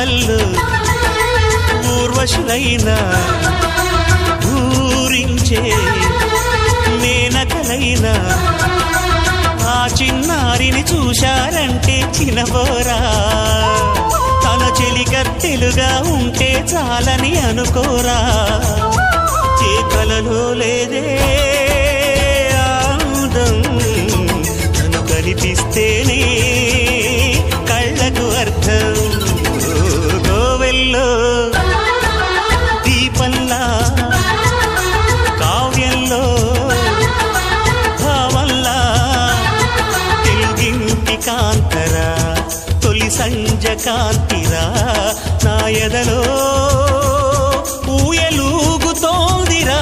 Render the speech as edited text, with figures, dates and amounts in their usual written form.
కోవెల్లో ఊర్వశులైన ఊరించే మేనకలైన ఆ చిన్నారిని చూశారంటే చినబోరా, తన చెలికత్తెలుగా ఉంటే చాలని అనుకోరా. ఏ కలలో లేదే ఆనందం, తను కనిపిస్తేనే కళ్ళకు అర్థం. కోవెల్లో దీపంలా కావ్యంలో భావంలా తెలుగింటి కాంతరా, తొలి సంజ కాంతిరా, నా ఎదలో ఊయలూగుతోందిరా.